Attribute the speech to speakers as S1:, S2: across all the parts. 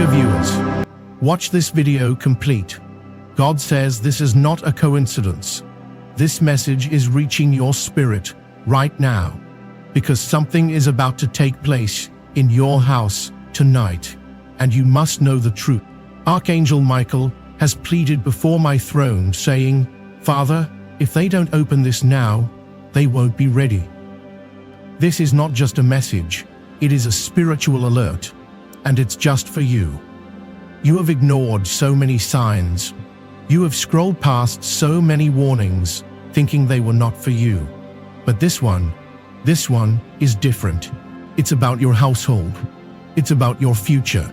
S1: viewers, watch this video complete. God says this is not a coincidence. This message is reaching your spirit right now, because something is about to take place in your house tonight, and you must know the truth. Archangel Michael has pleaded before my throne, saying, Father, if they don't open this now, they won't be ready. This is not just a message, it is a spiritual alert, and it's just for you. You have ignored so many signs. You have scrolled past so many warnings, thinking they were not for you. But this one is different. It's about your household. It's about your future.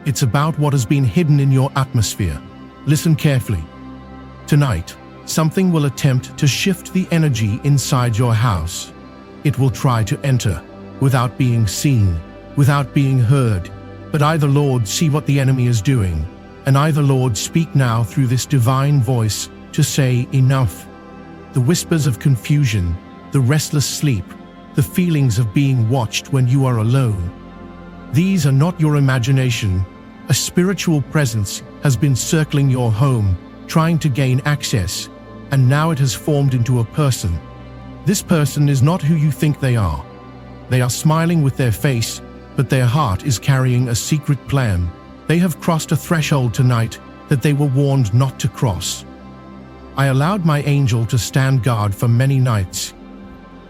S1: It's about what has been hidden in your atmosphere. Listen carefully. Tonight, something will attempt to shift the energy inside your house. It will try to enter without being seen, without being heard. But I, the Lord, see what the enemy is doing, and I, the Lord, speak now through this divine voice to say enough. The whispers of confusion, the restless sleep, the feelings of being watched when you are alone. These are not your imagination. A spiritual presence has been circling your home, trying to gain access, and now it has formed into a person. This person is not who you think they are. They are smiling with their face, but their heart is carrying a secret plan. They have crossed a threshold tonight that they were warned not to cross. I allowed my angel to stand guard for many nights.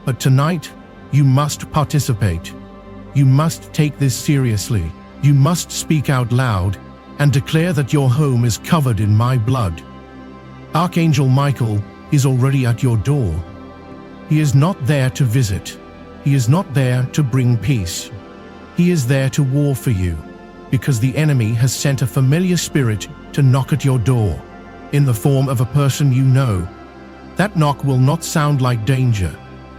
S1: But tonight, you must participate. You must take this seriously. You must speak out loud and declare that your home is covered in my blood. Archangel Michael is already at your door. He is not there to visit. He is not there to bring peace. He is there to war for you, because the enemy has sent a familiar spirit to knock at your door, in the form of a person you know. That knock will not sound like danger.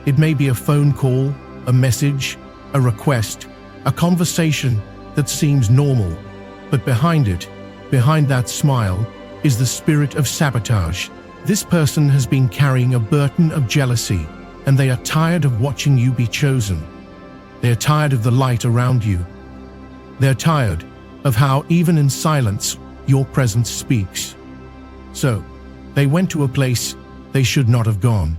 S1: It may be a phone call, a message, a request, a conversation that seems normal, but behind it, behind that smile, is the spirit of sabotage. This person has been carrying a burden of jealousy, and they are tired of watching you be chosen. They are tired of the light around you. They're tired of how, even in silence, your presence speaks. So, they went to a place they should not have gone.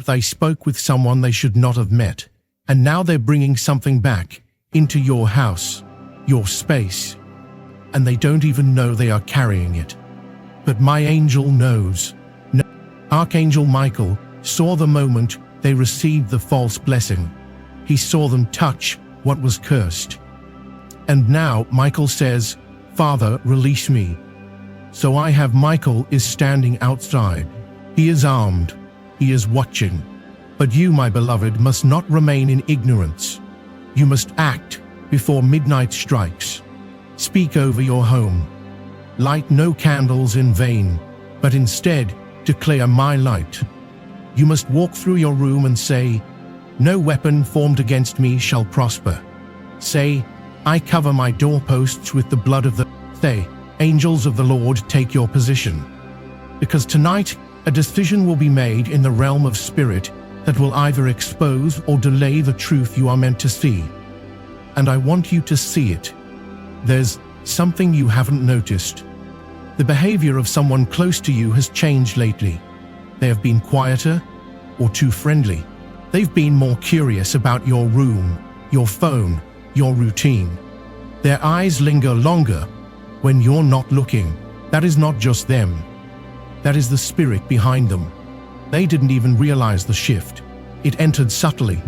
S1: They spoke with someone they should not have met, and now they're bringing something back into your house, your space, and they don't even know they are carrying it. But my angel knows. Archangel Michael saw the moment they received the false blessing. He saw them touch what was cursed. And now Michael says, Father, release me. So I have Michael is standing outside. He is armed. He is watching. But you, my beloved, must not remain in ignorance. You must act before midnight strikes. Speak over your home. Light no candles in vain, but instead declare my light. You must walk through your room and say, No weapon formed against me shall prosper. Say, I cover my doorposts with the blood of the... Say, angels of the Lord, take your position. Because tonight, a decision will be made in the realm of spirit that will either expose or delay the truth you are meant to see. And I want you to see it. There's something you haven't noticed. The behavior of someone close to you has changed lately. They have been quieter or too friendly. They've been more curious about your room, your phone, your routine. Their eyes linger longer when you're not looking. That is not just them. That is the spirit behind them. They didn't even realize the shift. It entered subtly.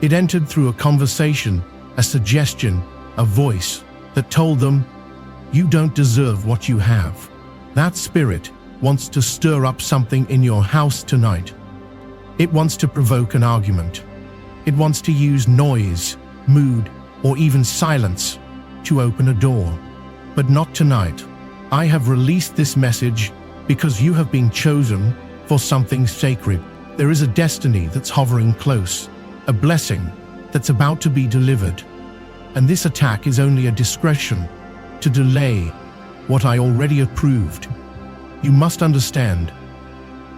S1: It entered through a conversation, a suggestion, a voice that told them, you don't deserve what you have. That spirit wants to stir up something in your house tonight. It wants to provoke an argument. It wants to use noise, mood, or even silence to open a door. But not tonight. I have released this message because you have been chosen for something sacred. There is a destiny that's hovering close, a blessing that's about to be delivered. And this attack is only a discretion to delay what I already approved. You must understand,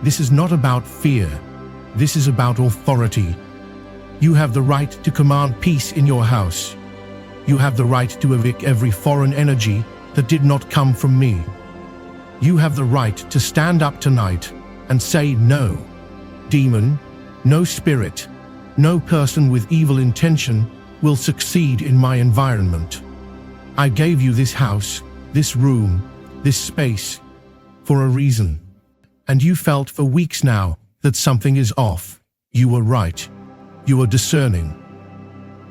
S1: this is not about fear. This is about authority. You have the right to command peace in your house. You have the right to evict every foreign energy that did not come from me. You have the right to stand up tonight and say no. Demon, no spirit, no person with evil intention will succeed in my environment. I gave you this house, this room, this space, for a reason. And you felt for weeks now that something is off. You were right. You are discerning.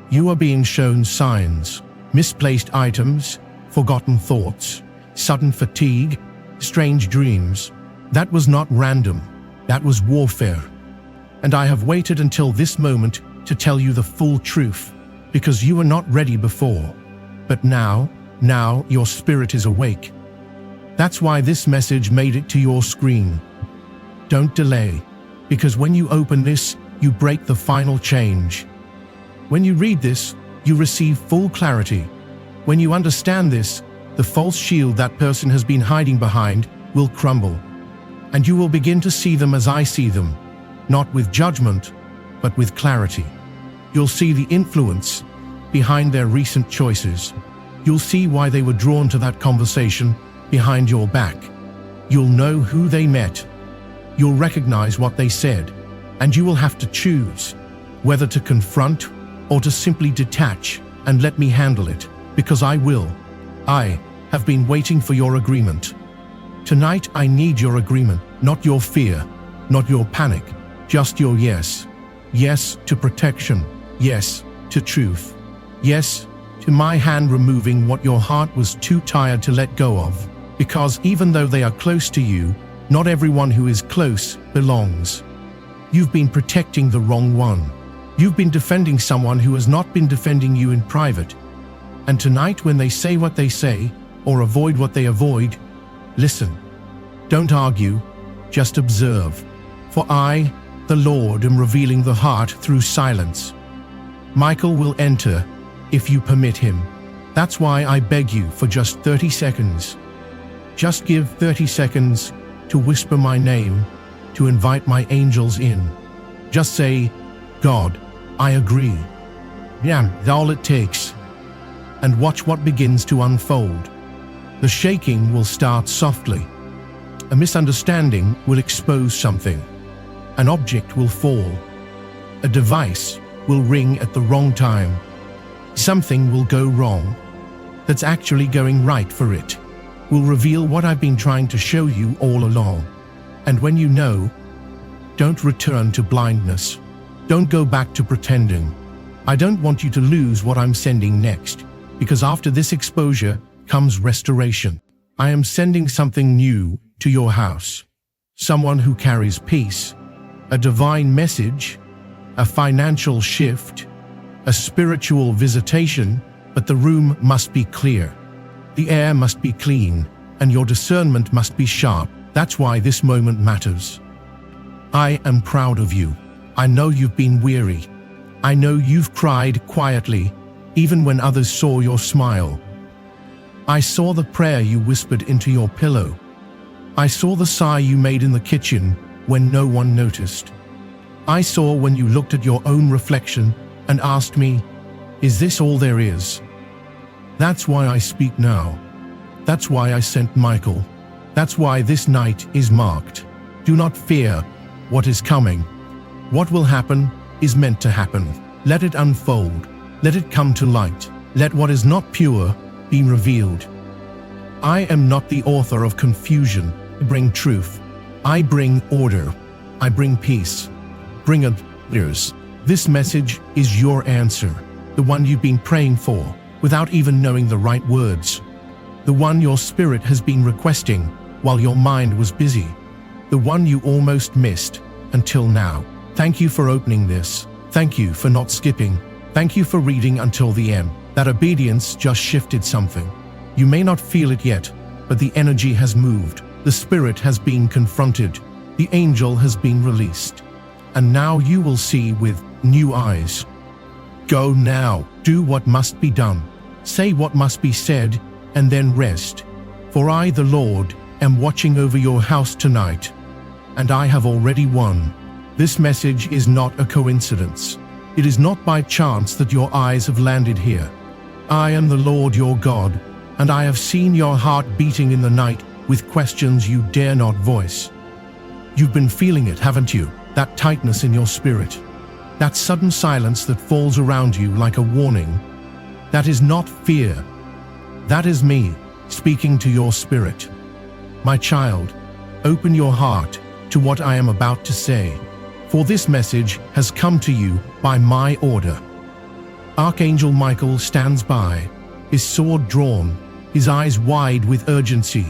S1: You are being shown signs, misplaced items, forgotten thoughts, sudden fatigue, strange dreams. That was not random. That was warfare. And I have waited until this moment to tell you the full truth, because you were not ready before. But now your spirit is awake. That's why this message made it to your screen. Don't delay, because when you open this, you break the final change. When you read this, you receive full clarity. When you understand this, the false shield that person has been hiding behind will crumble, and you will begin to see them as I see them, not with judgment, but with clarity. You'll see the influence behind their recent choices. You'll see why they were drawn to that conversation behind your back. You'll know who they met. You'll recognize what they said, and you will have to choose whether to confront or to simply detach and let me handle it, because I will. I have been waiting for your agreement. Tonight I need your agreement, not your fear, not your panic, just your yes. Yes to protection. Yes to truth. Yes to my hand removing what your heart was too tired to let go of. Because even though they are close to you, not everyone who is close belongs. You've been protecting the wrong one. You've been defending someone who has not been defending you in private. And tonight when they say what they say, or avoid what they avoid, listen. Don't argue, just observe. For I, the Lord, am revealing the heart through silence. Michael will enter if you permit him. That's why I beg you for just 30 seconds. Just give 30 seconds to whisper my name, to invite my angels in. Just say, God, I agree. Yeah, that's all it takes. And watch what begins to unfold. The shaking will start softly. A misunderstanding will expose something. An object will fall. A device will ring at the wrong time. Something will go wrong that's actually going right for it. Will reveal what I've been trying to show you all along. And when you know, don't return to blindness. Don't go back to pretending. I don't want you to lose what I'm sending next, because after this exposure comes restoration. I am sending something new to your house. Someone who carries peace, a divine message, a financial shift, a spiritual visitation, but the room must be clear. The air must be clean, and your discernment must be sharp. That's why this moment matters. I am proud of you. I know you've been weary. I know you've cried quietly, even when others saw your smile. I saw the prayer you whispered into your pillow. I saw the sigh you made in the kitchen when no one noticed. I saw when you looked at your own reflection and asked me, is this all there is? That's why I speak now. That's why I sent Michael. That's why this night is marked. Do not fear what is coming. What will happen is meant to happen. Let it unfold. Let it come to light. Let what is not pure be revealed. I am not the author of confusion. I bring truth. I bring order. I bring peace. Bring answers. This message is your answer. The one you've been praying for without even knowing the right words. The one your spirit has been requesting while your mind was busy. The one you almost missed until now. Thank you for opening this. Thank you for not skipping. Thank you for reading until the end. That obedience just shifted something. You may not feel it yet, but the energy has moved. The spirit has been confronted. The angel has been released. And now you will see with new eyes. Go now. Do what must be done. Say what must be said, and then rest. For I, the Lord, am watching over your house tonight, and I have already won. This message is not a coincidence. It is not by chance that your eyes have landed here. I am the Lord your God, and I have seen your heart beating in the night with questions you dare not voice. You've been feeling it, haven't you? That tightness in your spirit. That sudden silence that falls around you like a warning. That is not fear. That is me speaking to your spirit. My child, open your heart to what I am about to say, for this message has come to you by my order. Archangel Michael stands by, his sword drawn, his eyes wide with urgency,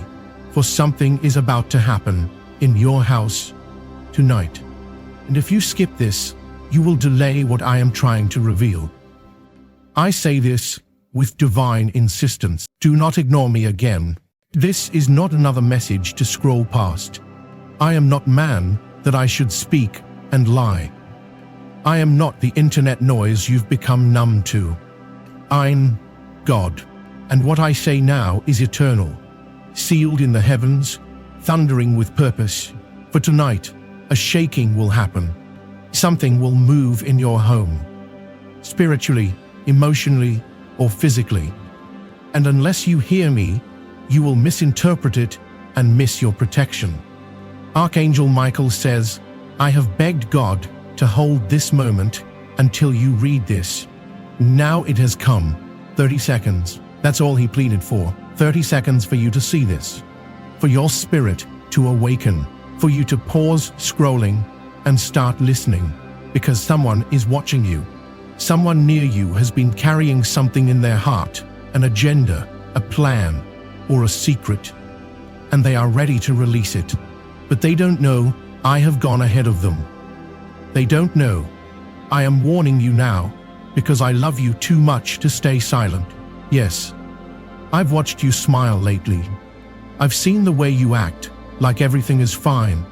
S1: for something is about to happen in your house tonight. And if you skip this, you will delay what I am trying to reveal. I say this with divine insistence. Do not ignore me again. This is not another message to scroll past. I am not man that I should speak and lie. I am not the internet noise you've become numb to. I'm God, and what I say now is eternal, sealed in the heavens, thundering with purpose. For tonight, a shaking will happen. Something will move in your home, spiritually, emotionally, or physically. And unless you hear me, you will misinterpret it and miss your protection. Archangel Michael says, I have begged God to hold this moment until you read this. Now it has come. 30 seconds. That's all he pleaded for. 30 seconds for you to see this. For your spirit to awaken. For you to pause scrolling and start listening. Because someone is watching you. Someone near you has been carrying something in their heart, an agenda, a plan, or a secret. And they are ready to release it. But they don't know I have gone ahead of them. They don't know. I am warning you now, because I love you too much to stay silent. Yes, I've watched you smile lately. I've seen the way you act, like everything is fine.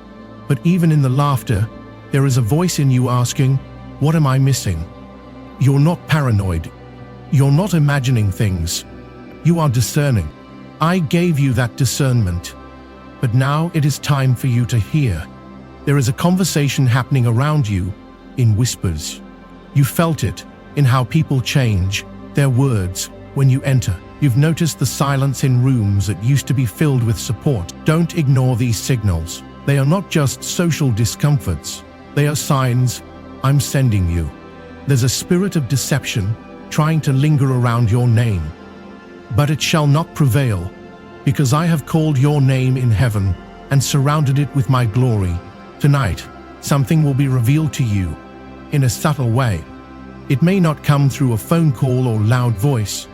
S1: But even in the laughter, there is a voice in you asking, what am I missing? You're not paranoid. You're not imagining things. You are discerning. I gave you that discernment. But now it is time for you to hear. There is a conversation happening around you in whispers. You felt it in how people change their words when you enter. You've noticed the silence in rooms that used to be filled with support. Don't ignore these signals. They are not just social discomforts. They are signs I'm sending you. There's a spirit of deception trying to linger around your name. But it shall not prevail, because I have called your name in heaven and surrounded it with my glory. Tonight, something will be revealed to you in a subtle way. It may not come through a phone call or loud voice.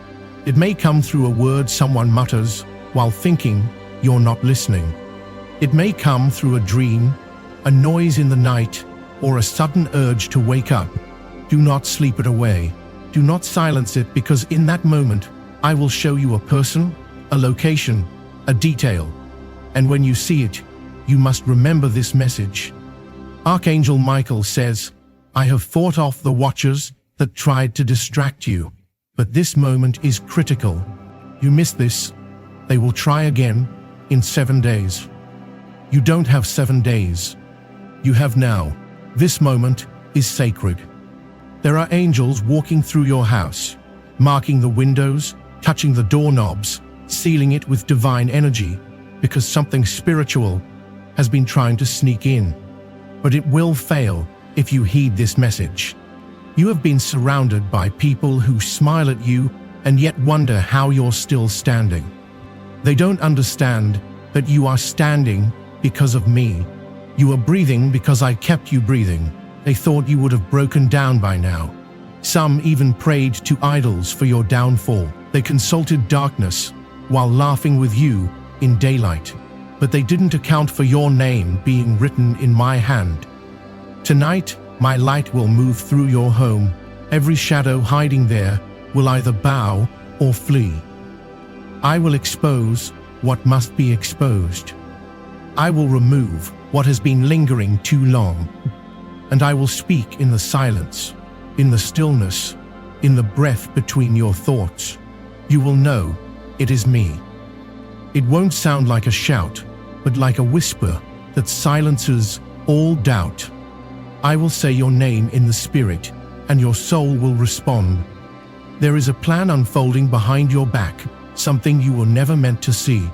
S1: It may come through a word someone mutters while thinking you're not listening. It may come through a dream, a noise in the night, or a sudden urge to wake up. Do not sleep it away. Do not silence it, because in that moment, I will show you a person, a location, a detail. And when you see it, you must remember this message. Archangel Michael says, I have fought off the watchers that tried to distract you. But this moment is critical. You miss this, they will try again in 7 days. You don't have 7 days. You have now. This moment is sacred. There are angels walking through your house, marking the windows, touching the doorknobs, sealing it with divine energy, because something spiritual has been trying to sneak in. But it will fail if you heed this message. You have been surrounded by people who smile at you and yet wonder how you're still standing. They don't understand that you are standing because of me. You are breathing because I kept you breathing. They thought you would have broken down by now. Some even prayed to idols for your downfall. They consulted darkness while laughing with you in daylight. But they didn't account for your name being written in my hand. Tonight, my light will move through your home. Every shadow hiding there will either bow or flee. I will expose what must be exposed. I will remove what has been lingering too long. And I will speak in the silence, in the stillness, in the breath between your thoughts. You will know it is me. It won't sound like a shout, but like a whisper that silences all doubt. I will say your name in the spirit, and your soul will respond. There is a plan unfolding behind your back, something you were never meant to see.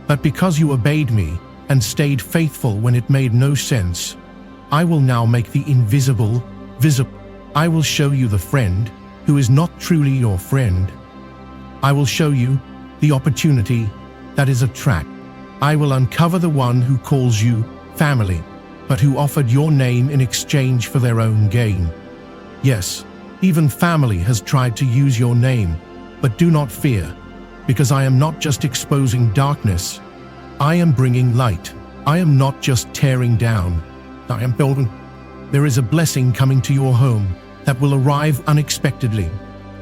S1: But because you obeyed me and stayed faithful when it made no sense, I will now make the invisible visible. I will show you the friend who is not truly your friend. I will show you the opportunity that is a trap. I will uncover the one who calls you family, but who offered your name in exchange for their own gain. Yes, even family has tried to use your name, but do not fear, because I am not just exposing darkness, I am bringing light. I am not just tearing down, I am building. There is a blessing coming to your home that will arrive unexpectedly.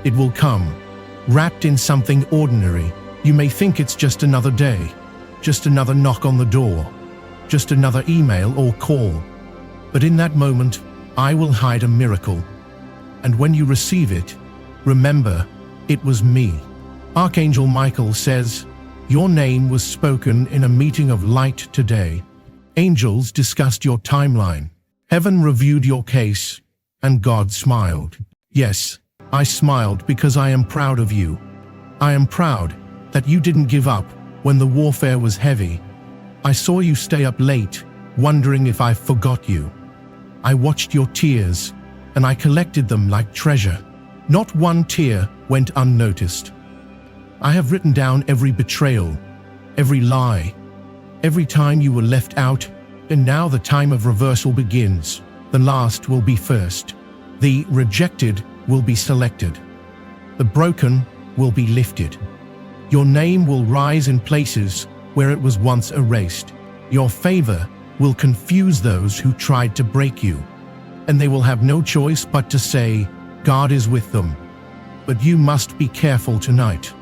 S1: It will come, wrapped in something ordinary. You may think it's just another day, just another knock on the door, just another email or call. But in that moment, I will hide a miracle. And when you receive it, remember, it was me. Archangel Michael says, your name was spoken in a meeting of light today. Angels discussed your timeline. Heaven reviewed your case, and God smiled. Yes, I smiled because I am proud of you. I am proud that you didn't give up when the warfare was heavy. I saw you stay up late, wondering if I forgot you. I watched your tears, and I collected them like treasure. Not one tear went unnoticed. I have written down every betrayal, every lie, every time you were left out, and now the time of reversal begins. The last will be first. The rejected will be selected. The broken will be lifted. Your name will rise in places where it was once erased. Your favor will confuse those who tried to break you, and they will have no choice but to say, God is with them. But you must be careful tonight.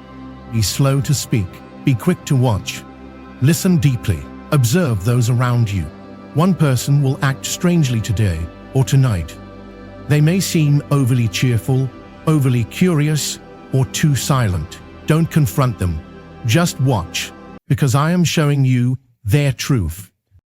S1: Be slow to speak. Be quick to watch. Listen deeply. Observe those around you. One person will act strangely today or tonight. They may seem overly cheerful, overly curious, or too silent. Don't confront them. Just watch, because I am showing you their truth.